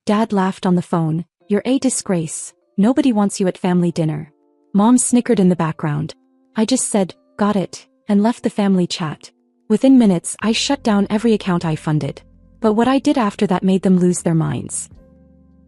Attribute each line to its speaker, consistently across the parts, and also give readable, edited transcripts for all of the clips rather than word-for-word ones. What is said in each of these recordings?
Speaker 1: Dad laughed on the phone. You're a disgrace. Nobody wants you at family dinner. Mom snickered in the background. I just said, got it, and left the family chat. Within minutes, I shut down every account I funded. But what I did after that made them lose their minds.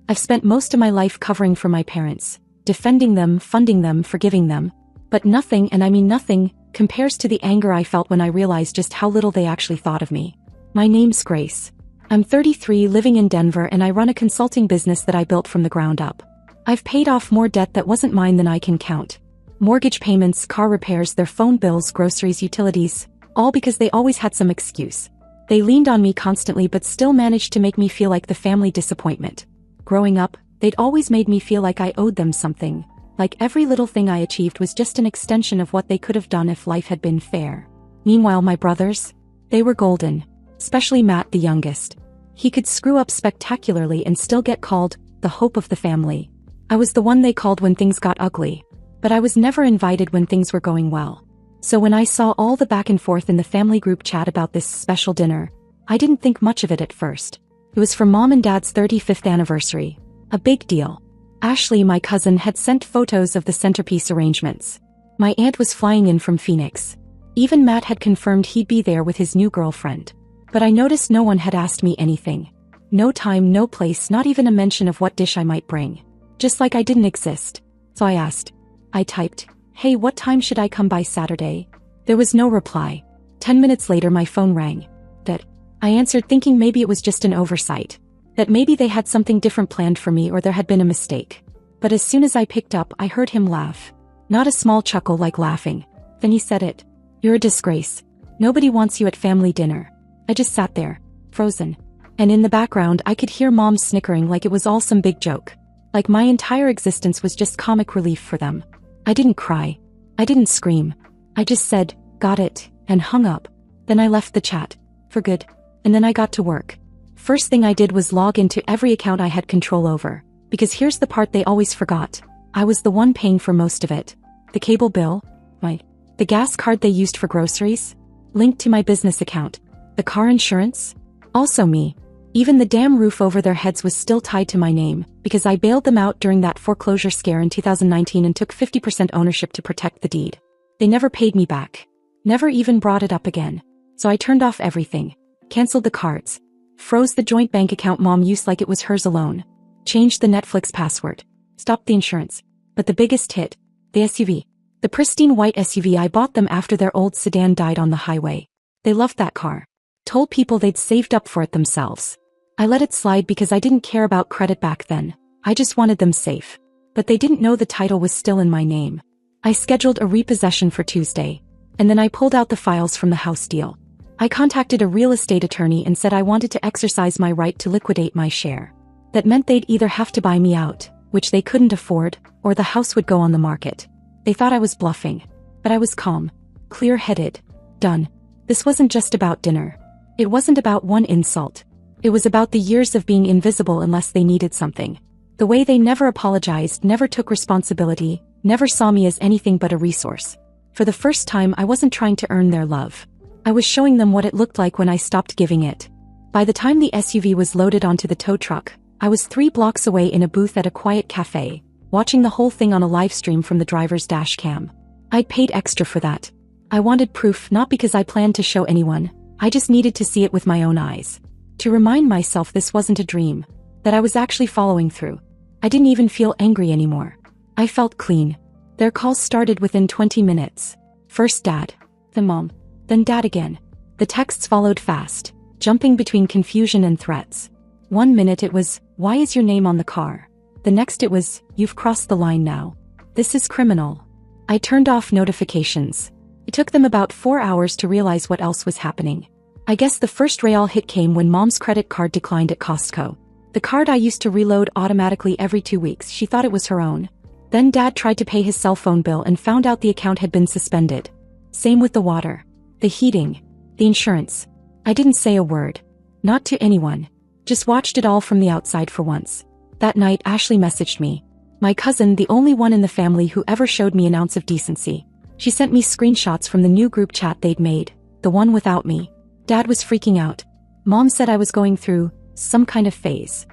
Speaker 1: I've spent most of my life covering for my parents, defending them, funding them, forgiving them. But nothing, and I mean nothing, compares to the anger I felt when I realized just how little they actually thought of me. My name's Grace. I'm 33, living in Denver, and I run a consulting business that I built from the ground up. I've paid off more debt that wasn't mine than I can count. Mortgage payments, car repairs, their phone bills, groceries, utilities, all because they always had some excuse. They leaned on me constantly but still managed to make me feel like the family disappointment. Growing up, they'd always made me feel like I owed them something, like every little thing I achieved was just an extension of what they could have done if life had been fair. Meanwhile, my brothers, they were golden, especially Matt, the youngest. He could screw up spectacularly and still get called the hope of the family. I was the one they called when things got ugly, but I was never invited when things were going well. So when I saw all the back and forth in the family group chat about this special dinner, I didn't think much of it at first. It was for Mom and Dad's 35th anniversary. A big deal. Ashley, my cousin, had sent photos of the centerpiece arrangements. My aunt was flying in from Phoenix. Even Matt had confirmed he'd be there with his new girlfriend. But I noticed no one had asked me anything. No time, no place, not even a mention of what dish I might bring. Just like I didn't exist. So I asked. I typed, hey, what time should I come by Saturday? There was no reply. 10 minutes later my phone rang. That I answered thinking maybe it was just an oversight. That maybe they had something different planned for me or there had been a mistake. But as soon as I picked up, I heard him laugh. Not a small chuckle like laughing. Then he said it. You're a disgrace. Nobody wants you at family dinner. I just sat there, frozen. And in the background I could hear Mom snickering like it was all some big joke. Like my entire existence was just comic relief for them. I didn't cry. I didn't scream. I just said, got it, and hung up. Then I left the chat. For good. And then I got to work. First thing I did was log into every account I had control over. Because here's the part they always forgot. I was the one paying for most of it. The cable bill, the gas card they used for groceries, linked to my business account. The car insurance, also me. Even the damn roof over their heads was still tied to my name, because I bailed them out during that foreclosure scare in 2019 and took 50% ownership to protect the deed. They never paid me back. Never even brought it up again. So I turned off everything. Canceled the cards. Froze the joint bank account Mom used like it was hers alone. Changed the Netflix password. Stopped the insurance. But the biggest hit, the SUV. The pristine white SUV I bought them after their old sedan died on the highway. They loved that car. Told people they'd saved up for it themselves. I let it slide because I didn't care about credit back then. I just wanted them safe. But they didn't know the title was still in my name. I scheduled a repossession for Tuesday. And then I pulled out the files from the house deal. I contacted a real estate attorney and said I wanted to exercise my right to liquidate my share. That meant they'd either have to buy me out, which they couldn't afford, or the house would go on the market. They thought I was bluffing. But I was calm. Clear-headed. Done. This wasn't just about dinner. It wasn't about one insult. It was about the years of being invisible unless they needed something. The way they never apologized, never took responsibility, never saw me as anything but a resource. For the first time, I wasn't trying to earn their love. I was showing them what it looked like when I stopped giving it. By the time the SUV was loaded onto the tow truck, I was 3 blocks away in a booth at a quiet cafe, watching the whole thing on a live stream from the driver's dash cam. I'd paid extra for that. I wanted proof, not because I planned to show anyone. I just needed to see it with my own eyes. To remind myself this wasn't a dream, that I was actually following through. I didn't even feel angry anymore. I felt clean. Their calls started within 20 minutes. First Dad, then Mom, then Dad again. The texts followed fast, jumping between confusion and threats. 1 minute it was, why is your name on the car? The next it was, you've crossed the line now. This is criminal. I turned off notifications. It took them about 4 hours to realize what else was happening. I guess the first real hit came when Mom's credit card declined at Costco. The card I used to reload automatically every 2 weeks, she thought it was her own. Then Dad tried to pay his cell phone bill and found out the account had been suspended. Same with the water, the heating, the insurance. I didn't say a word. Not to anyone. Just watched it all from the outside for once. That night Ashley messaged me. My cousin, the only one in the family who ever showed me an ounce of decency. She sent me screenshots from the new group chat they'd made, the one without me. Dad was freaking out. Mom said I was going through some kind of phase.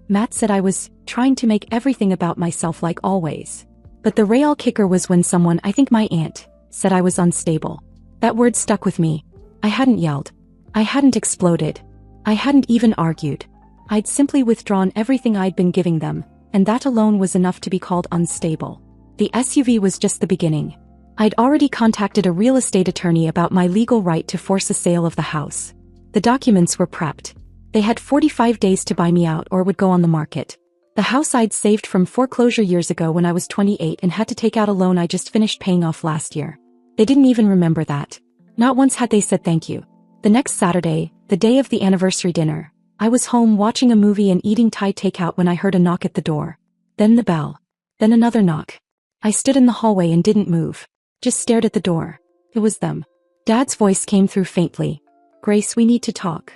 Speaker 1: Matt said I was trying to make everything about myself like always. But the real kicker was when someone, I think my aunt, said I was unstable. That word stuck with me. I hadn't yelled. I hadn't exploded. I hadn't even argued. I'd simply withdrawn everything I'd been giving them, and that alone was enough to be called unstable. The SUV was just the beginning. I'd already contacted a real estate attorney about my legal right to force a sale of the house. The documents were prepped. They had 45 days to buy me out or it would go on the market. The house I'd saved from foreclosure years ago when I was 28 and had to take out a loan I just finished paying off last year. They didn't even remember that. Not once had they said thank you. The next Saturday, the day of the anniversary dinner, I was home watching a movie and eating Thai takeout when I heard a knock at the door. Then the bell. Then another knock. I stood in the hallway and didn't move. Just stared at the door. It was them. Dad's voice came through faintly. "Grace, we need to talk."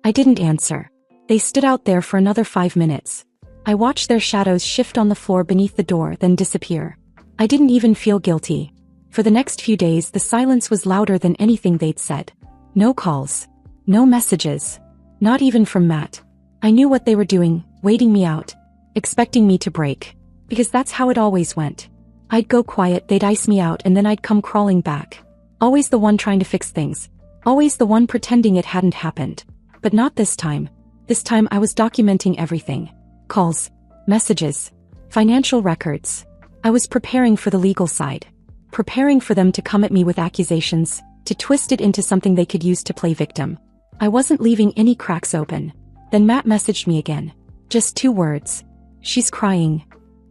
Speaker 1: I didn't answer. They stood out there for another 5 minutes. I watched their shadows shift on the floor beneath the door, then disappear. I didn't even feel guilty. For the next few days, the silence was louder than anything they'd said. No calls. No messages. Not even from Matt. I knew what they were doing, waiting me out. Expecting me to break. Because that's how it always went. I'd go quiet, they'd ice me out, and then I'd come crawling back. Always the one trying to fix things. Always the one pretending it hadn't happened. But not this time. This time I was documenting everything. Calls. Messages. Financial records. I was preparing for the legal side. Preparing for them to come at me with accusations, to twist it into something they could use to play victim. I wasn't leaving any cracks open. Then Matt messaged me again. Just 2 words. "She's crying."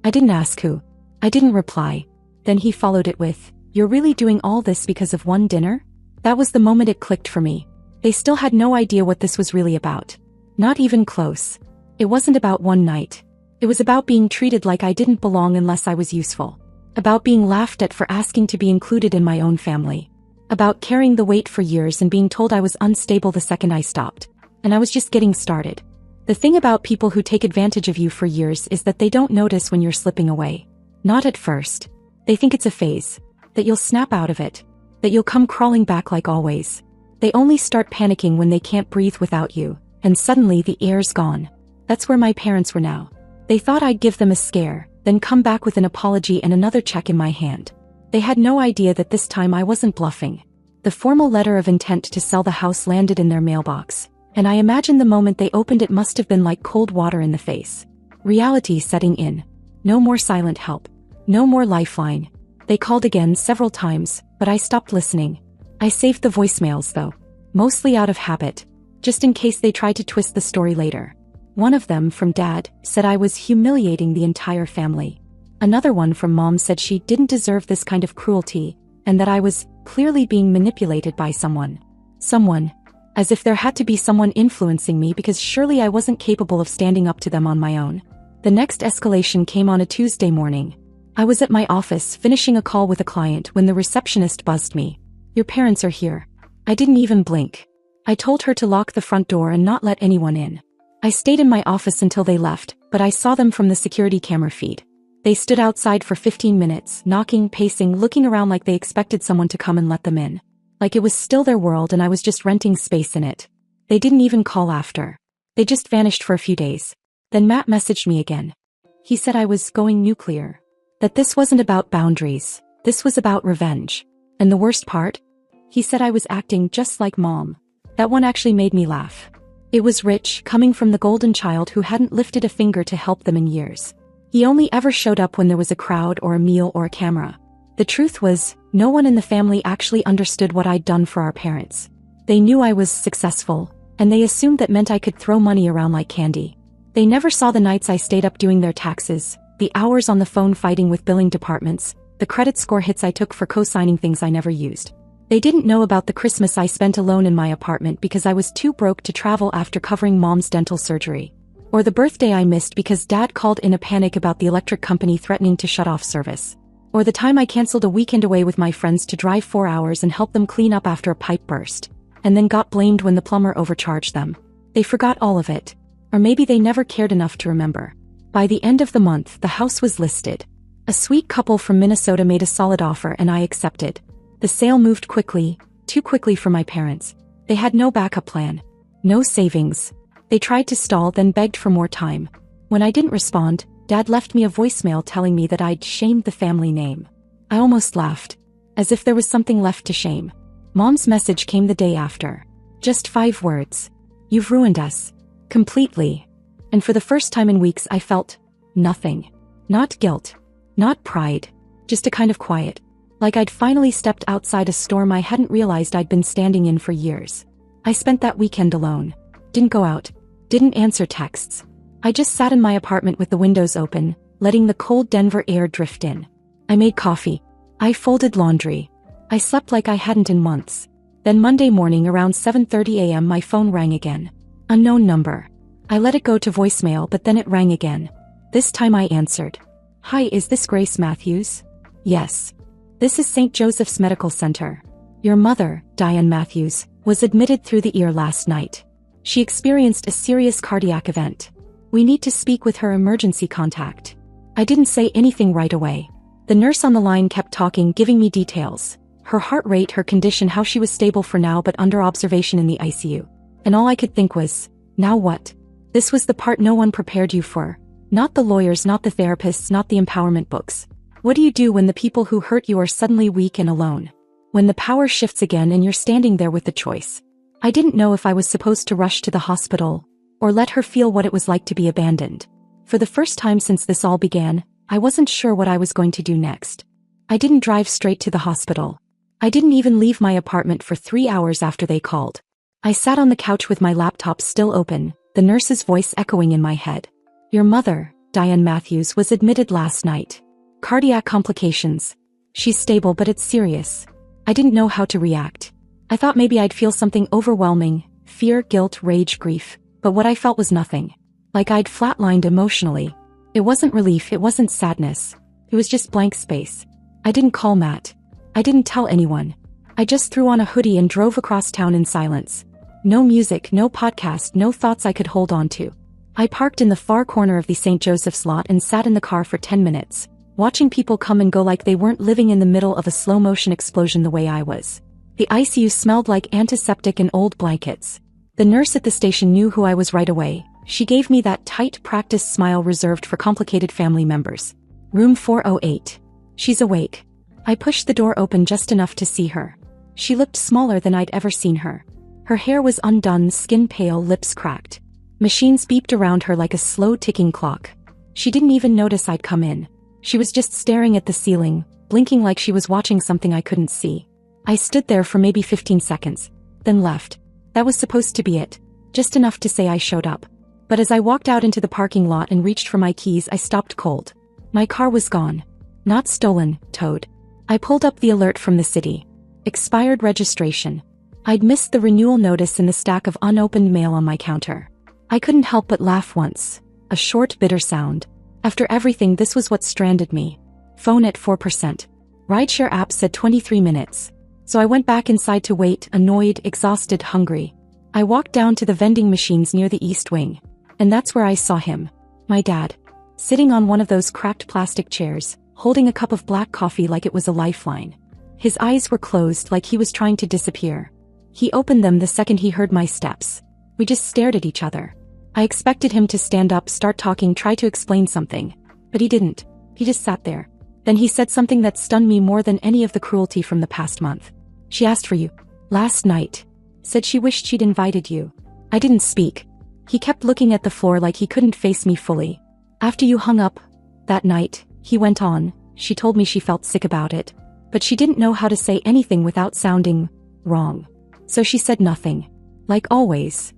Speaker 1: I didn't ask who. I didn't reply. Then he followed it with, "You're really doing all this because of one dinner?" That was the moment it clicked for me. They still had no idea what this was really about. Not even close. It wasn't about one night. It was about being treated like I didn't belong unless I was useful. About being laughed at for asking to be included in my own family. About carrying the weight for years and being told I was unstable the second I stopped. And I was just getting started. The thing about people who take advantage of you for years is that they don't notice when you're slipping away. Not at first. They think it's a phase. That you'll snap out of it. That you'll come crawling back like always. They only start panicking when they can't breathe without you, and suddenly the air's gone. That's where my parents were now. They thought I'd give them a scare, then come back with an apology and another check in my hand. They had no idea that this time I wasn't bluffing. The formal letter of intent to sell the house landed in their mailbox, and I imagine the moment they opened it must have been like cold water in the face. Reality setting in. No more silent help. No more lifeline. They called again several times, but I stopped listening. I saved the voicemails though. Mostly out of habit. Just in case they tried to twist the story later. One of them, from Dad, said I was humiliating the entire family. Another one from Mom said she didn't deserve this kind of cruelty, and that I was clearly being manipulated by someone. Someone. As if there had to be someone influencing me because surely I wasn't capable of standing up to them on my own. The next escalation came on a Tuesday morning. I was at my office finishing a call with a client when the receptionist buzzed me. "Your parents are here." I didn't even blink. I told her to lock the front door and not let anyone in. I stayed in my office until they left, but I saw them from the security camera feed. They stood outside for 15 minutes, knocking, pacing, looking around like they expected someone to come and let them in. Like it was still their world and I was just renting space in it. They didn't even call after. They just vanished for a few days. Then Matt messaged me again. He said I was going nuclear. That this wasn't about boundaries. This was about revenge. And the worst part? He said I was acting just like Mom. That one actually made me laugh. It was rich, coming from the golden child who hadn't lifted a finger to help them in years. He only ever showed up when there was a crowd or a meal or a camera. The truth was, no one in the family actually understood what I'd done for our parents. They knew I was successful, and they assumed that meant I could throw money around like candy. They never saw the nights I stayed up doing their taxes, the hours on the phone fighting with billing departments, the credit score hits I took for co-signing things I never used. They didn't know about the Christmas I spent alone in my apartment because I was too broke to travel after covering Mom's dental surgery. Or the birthday I missed because Dad called in a panic about the electric company threatening to shut off service. Or the time I canceled a weekend away with my friends to drive 4 hours and help them clean up after a pipe burst, and then got blamed when the plumber overcharged them. They forgot all of it. Or maybe they never cared enough to remember. By the end of the month, the house was listed. A sweet couple from Minnesota made a solid offer and I accepted. The sale moved quickly, too quickly for my parents. They had no backup plan. No savings. They tried to stall, then begged for more time. When I didn't respond, Dad left me a voicemail telling me that I'd shamed the family name. I almost laughed, as if there was something left to shame. Mom's message came the day after. Just 5 words. You've ruined us. Completely. And for the first time in weeks I felt nothing. Not guilt. Not pride. Just a kind of quiet. Like I'd finally stepped outside a storm I hadn't realized I'd been standing in for years. I spent that weekend alone. Didn't go out. Didn't answer texts. I just sat in my apartment with the windows open, letting the cold Denver air drift in. I made coffee. I folded laundry. I slept like I hadn't in months. Then Monday morning around 7:30 a.m. my phone rang again. Unknown number. I let it go to voicemail but then it rang again. This time I answered. Hi, is this Grace Matthews? Yes. This is St. Joseph's Medical Center. Your mother, Diane Matthews, was admitted through the ear last night. She experienced a serious cardiac event. We need to speak with her emergency contact. I didn't say anything right away. The nurse on the line kept talking, giving me details. Her heart rate, her condition, how she was stable for now but under observation in the ICU. And all I could think was, now what? This was the part no one prepared you for. Not the lawyers, not the therapists, not the empowerment books. What do you do when the people who hurt you are suddenly weak and alone? When the power shifts again and you're standing there with the choice. I didn't know if I was supposed to rush to the hospital, or let her feel what it was like to be abandoned. For the first time since this all began, I wasn't sure what I was going to do next. I didn't drive straight to the hospital. I didn't even leave my apartment for 3 hours after they called. I sat on the couch with my laptop still open, the nurse's voice echoing in my head. Your mother, Diane Matthews, was admitted last night. Cardiac complications. She's stable but it's serious. I didn't know how to react. I thought maybe I'd feel something overwhelming, fear, guilt, rage, grief. But what I felt was nothing. Like I'd flatlined emotionally. It wasn't relief, it wasn't sadness. It was just blank space. I didn't call Matt. I didn't tell anyone. I just threw on a hoodie and drove across town in silence. No music, no podcast, no thoughts I could hold on to. I parked in the far corner of the St. Joseph's lot and sat in the car for 10 minutes, watching people come and go like they weren't living in the middle of a slow-motion explosion the way I was. The ICU smelled like antiseptic and old blankets. The nurse at the station knew who I was right away. She gave me that tight, practiced smile reserved for complicated family members. Room 408. She's awake. I pushed the door open just enough to see her. She looked smaller than I'd ever seen her. Her hair was undone, skin pale, lips cracked. Machines beeped around her like a slow ticking clock. She didn't even notice I'd come in. She was just staring at the ceiling, blinking like she was watching something I couldn't see. I stood there for maybe 15 seconds, then left. That was supposed to be it, just enough to say I showed up. But as I walked out into the parking lot and reached for my keys, I stopped cold. My car was gone. Not stolen, towed. I pulled up the alert from the city. Expired registration. I'd missed the renewal notice in the stack of unopened mail on my counter. I couldn't help but laugh once. A short, bitter sound. After everything, this was what stranded me. Phone at 4%. Rideshare app said 23 minutes. So I went back inside to wait, annoyed, exhausted, hungry. I walked down to the vending machines near the east wing. And that's where I saw him. My dad. Sitting on one of those cracked plastic chairs, holding a cup of black coffee like it was a lifeline. His eyes were closed like he was trying to disappear. He opened them the second he heard my steps. We just stared at each other. I expected him to stand up, start talking, try to explain something. But he didn't. He just sat there. Then he said something that stunned me more than any of the cruelty from the past month. She asked for you. Last night. Said she wished she'd invited you. I didn't speak. He kept looking at the floor like he couldn't face me fully. After you hung up that night, he went on, she told me she felt sick about it. But she didn't know how to say anything without sounding wrong. So she said nothing. Like always.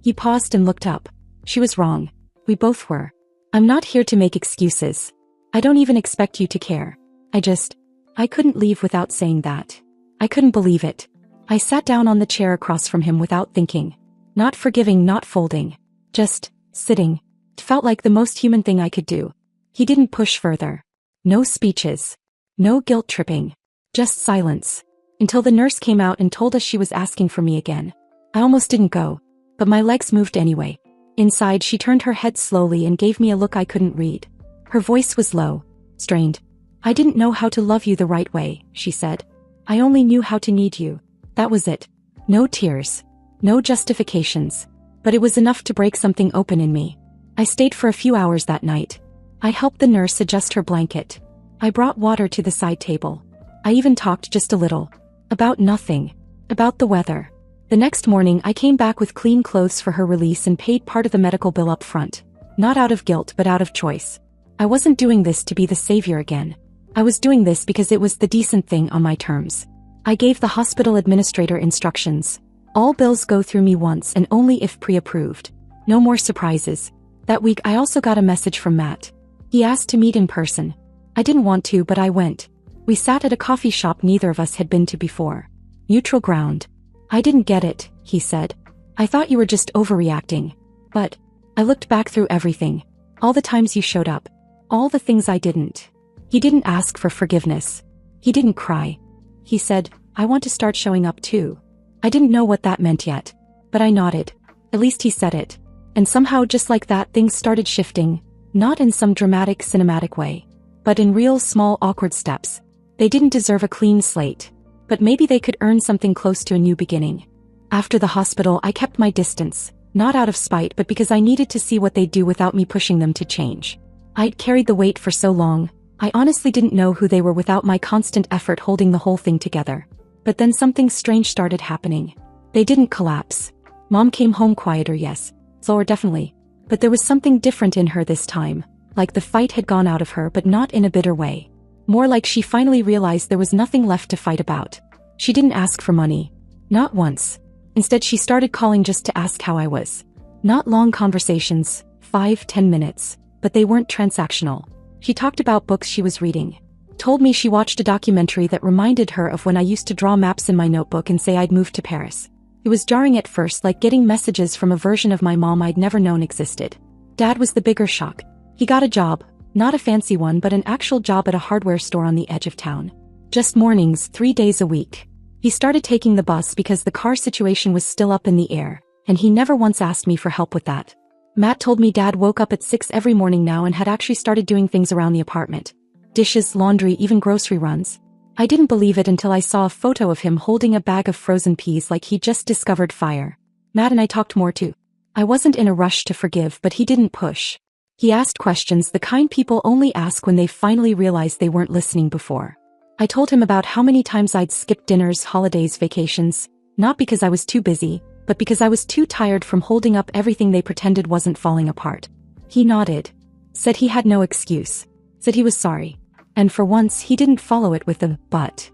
Speaker 1: He paused and looked up. She was wrong. We both were. I'm not here to make excuses. I don't even expect you to care. I couldn't leave without saying that. I couldn't believe it. I sat down on the chair across from him without thinking. Not forgiving, not folding. Just sitting. It felt like the most human thing I could do. He didn't push further. No speeches. No guilt tripping. Just silence. Until the nurse came out and told us she was asking for me again. I almost didn't go. But my legs moved anyway. Inside, she turned her head slowly and gave me a look I couldn't read. Her voice was low, strained. I didn't know how to love you the right way, she said. I only knew how to need you. That was it. No tears. No justifications. But it was enough to break something open in me. I stayed for a few hours that night. I helped the nurse adjust her blanket. I brought water to the side table. I even talked just a little. About nothing. About the weather. The next morning I came back with clean clothes for her release and paid part of the medical bill up front. Not out of guilt but out of choice. I wasn't doing this to be the savior again. I was doing this because it was the decent thing on my terms. I gave the hospital administrator instructions. All bills go through me once and only if pre-approved. No more surprises. That week I also got a message from Matt. He asked to meet in person. I didn't want to, but I went. We sat at a coffee shop neither of us had been to before. Neutral ground. I didn't get it, he said. I thought you were just overreacting. But I looked back through everything. All the times you showed up. All the things I didn't. He didn't ask for forgiveness. He didn't cry. He said, I want to start showing up too. I didn't know what that meant yet. But I nodded. At least he said it. And somehow just like that things started shifting. Not in some dramatic cinematic way. But in real small awkward steps. They didn't deserve a clean slate. But maybe they could earn something close to a new beginning. After the hospital I kept my distance. Not out of spite but because I needed to see what they'd do without me pushing them to change. I'd carried the weight for so long. I honestly didn't know who they were without my constant effort holding the whole thing together. But then something strange started happening. They didn't collapse. Mom came home quieter, yes. Slower definitely. But there was something different in her this time. Like the fight had gone out of her but not in a bitter way. More like she finally realized there was nothing left to fight about. She didn't ask for money. Not once. Instead she started calling just to ask how I was. Not long conversations, 5-10 minutes. But they weren't transactional. She talked about books she was reading. Told me she watched a documentary that reminded her of when I used to draw maps in my notebook and say I'd moved to Paris. It was jarring at first, like getting messages from a version of my mom I'd never known existed. Dad was the bigger shock. He got a job, not a fancy one but an actual job at a hardware store on the edge of town. Just mornings, 3 days a week. He started taking the bus because the car situation was still up in the air, and he never once asked me for help with that. Matt told me Dad woke up at 6 every morning now and had actually started doing things around the apartment. Dishes, laundry, even grocery runs. I didn't believe it until I saw a photo of him holding a bag of frozen peas like he just discovered fire. Matt and I talked more too. I wasn't in a rush to forgive but he didn't push. He asked questions, the kind people only ask when they finally realize they weren't listening before. I told him about how many times I'd skipped dinners, holidays, vacations. Not because I was too busy, but because I was too tired from holding up everything they pretended wasn't falling apart. He nodded. Said he had no excuse. Said he was sorry. And for once he didn't follow it with a but.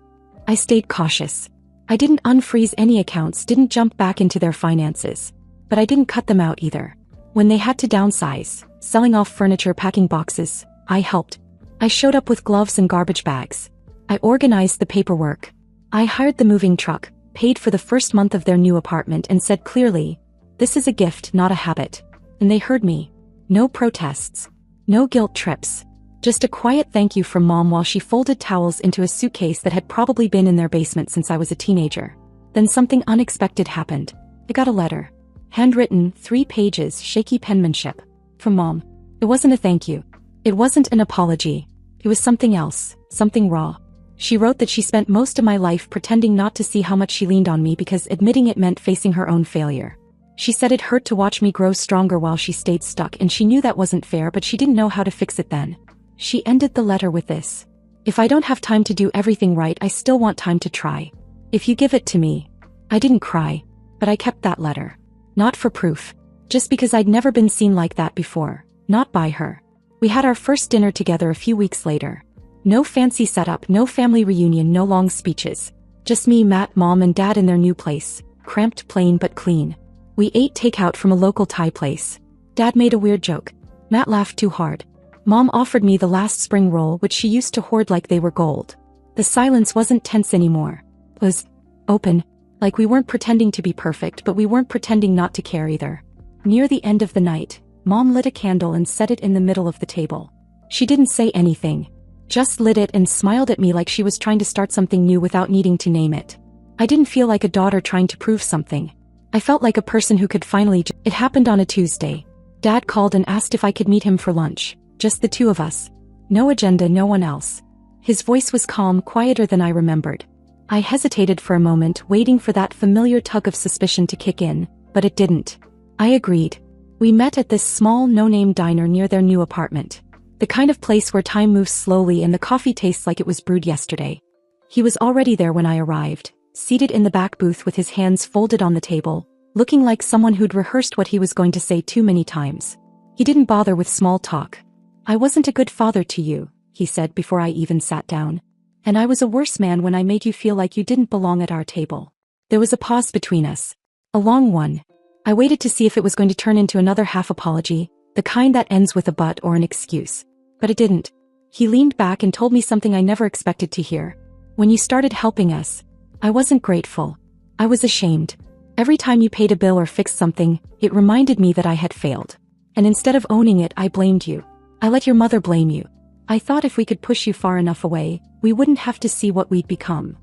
Speaker 1: I stayed cautious. I didn't unfreeze any accounts, didn't jump back into their finances. But I didn't cut them out either. When they had to downsize, selling off furniture, packing boxes, I helped. I showed up with gloves and garbage bags. I organized the paperwork. I hired the moving truck, paid for the first month of their new apartment and said clearly, this is a gift, not a habit. And they heard me. No protests. No guilt trips. Just a quiet thank you from Mom while she folded towels into a suitcase that had probably been in their basement since I was a teenager. Then something unexpected happened. I got a letter. Handwritten, 3 pages, shaky penmanship. From Mom. It wasn't a thank you. It wasn't an apology. It was something else, something raw. She wrote that she spent most of my life pretending not to see how much she leaned on me because admitting it meant facing her own failure. She said it hurt to watch me grow stronger while she stayed stuck and she knew that wasn't fair but she didn't know how to fix it then. She ended the letter with this. If I don't have time to do everything right, I still want time to try. If you give it to me. I didn't cry, but I kept that letter. Not for proof. Just because I'd never been seen like that before. Not by her. We had our first dinner together a few weeks later. No fancy setup, no family reunion, no long speeches. Just me, Matt, Mom and Dad in their new place. Cramped, plain but clean. We ate takeout from a local Thai place. Dad made a weird joke. Matt laughed too hard. Mom offered me the last spring roll which she used to hoard like they were gold. The silence wasn't tense anymore. It was open. Like we weren't pretending to be perfect but we weren't pretending not to care either. Near the end of the night, Mom lit a candle and set it in the middle of the table. She didn't say anything. Just lit it and smiled at me like she was trying to start something new without needing to name it. I didn't feel like a daughter trying to prove something. I felt like a person who could finally It happened on a Tuesday. Dad called and asked if I could meet him for lunch. Just the two of us. No agenda, no one else. His voice was calm, quieter than I remembered. I hesitated for a moment, waiting for that familiar tug of suspicion to kick in, but it didn't. I agreed. We met at this small no-name diner near their new apartment. The kind of place where time moves slowly and the coffee tastes like it was brewed yesterday. He was already there when I arrived, seated in the back booth with his hands folded on the table, looking like someone who'd rehearsed what he was going to say too many times. He didn't bother with small talk. "I wasn't a good father to you," he said before I even sat down. "And I was a worse man when I made you feel like you didn't belong at our table." There was a pause between us. A long one. I waited to see if it was going to turn into another half apology, the kind that ends with a but or an excuse. But it didn't. He leaned back and told me something I never expected to hear. "When you started helping us, I wasn't grateful. I was ashamed. Every time you paid a bill or fixed something, it reminded me that I had failed. And instead of owning it, I blamed you. I let your mother blame you. I thought if we could push you far enough away, we wouldn't have to see what we'd become."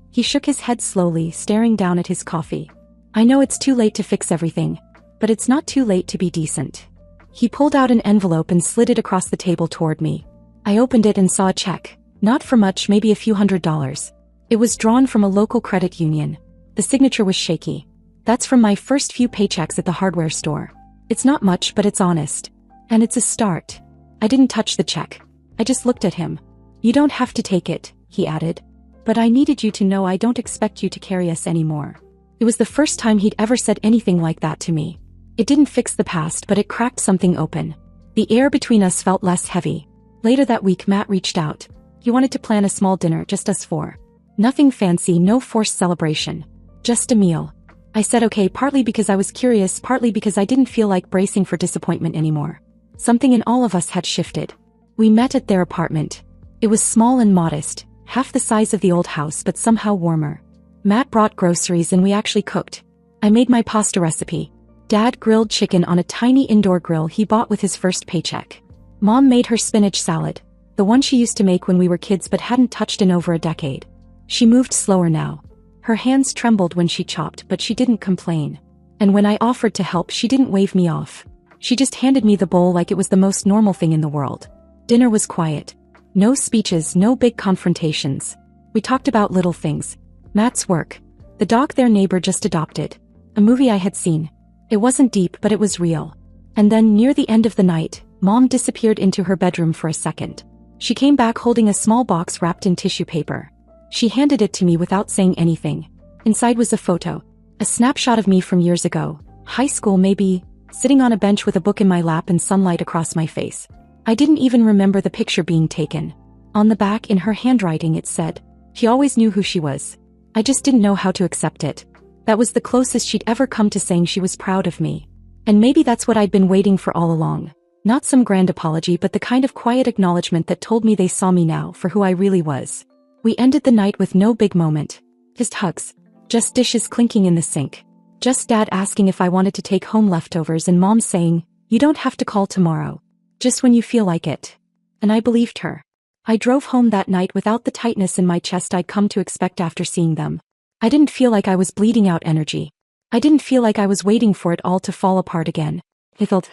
Speaker 1: He shook his head slowly, staring down at his coffee. "I know it's too late to fix everything, but it's not too late to be decent." He pulled out an envelope and slid it across the table toward me. I opened it and saw a check. Not for much, maybe a few $100s. It was drawn from a local credit union. The signature was shaky. "That's from my first few paychecks at the hardware store. It's not much, but it's honest. And it's a start." I didn't touch the check. I just looked at him. "You don't have to take it," he added. "But I needed you to know I don't expect you to carry us anymore." It was the first time he'd ever said anything like that to me. It didn't fix the past, but it cracked something open. The air between us felt less heavy. Later that week, Matt reached out. He wanted to plan a small dinner, just us four. Nothing fancy, no forced celebration. Just a meal. I said okay, partly because I was curious, partly because I didn't feel like bracing for disappointment anymore. Something in all of us had shifted. We met at their apartment. It was small and modest, half the size of the old house but somehow warmer. Matt brought groceries and we actually cooked. I made my pasta recipe. Dad grilled chicken on a tiny indoor grill he bought with his first paycheck. Mom made her spinach salad, the one she used to make when we were kids but hadn't touched in over a decade. She moved slower now. Her hands trembled when she chopped, but she didn't complain. And when I offered to help, she didn't wave me off. She just handed me the bowl like it was the most normal thing in the world. Dinner was quiet. No speeches, no big confrontations. We talked about little things. Matt's work. The dog their neighbor just adopted. A movie I had seen. It wasn't deep, but it was real. And then, near the end of the night, Mom disappeared into her bedroom for a second. She came back holding a small box wrapped in tissue paper. She handed it to me without saying anything. Inside was a photo. A snapshot of me from years ago. High school maybe, sitting on a bench with a book in my lap and sunlight across my face. I didn't even remember the picture being taken. On the back, in her handwriting, it said, "He always knew who she was." I just didn't know how to accept it. That was the closest she'd ever come to saying she was proud of me. And maybe that's what I'd been waiting for all along. Not some grand apology, but the kind of quiet acknowledgement that told me they saw me now for who I really was. We ended the night with no big moment. Just hugs. Just dishes clinking in the sink. Just Dad asking if I wanted to take home leftovers and Mom saying, "You don't have to call tomorrow. Just when you feel like it." And I believed her. I drove home that night without the tightness in my chest I'd come to expect after seeing them. I didn't feel like I was bleeding out energy. I didn't feel like I was waiting for it all to fall apart again. It felt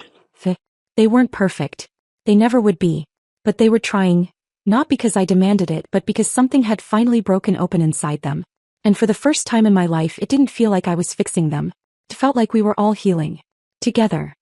Speaker 1: they weren't perfect. They never would be. But they were trying. Not because I demanded it, but because something had finally broken open inside them. And for the first time in my life, it didn't feel like I was fixing them. It felt like we were all healing. Together.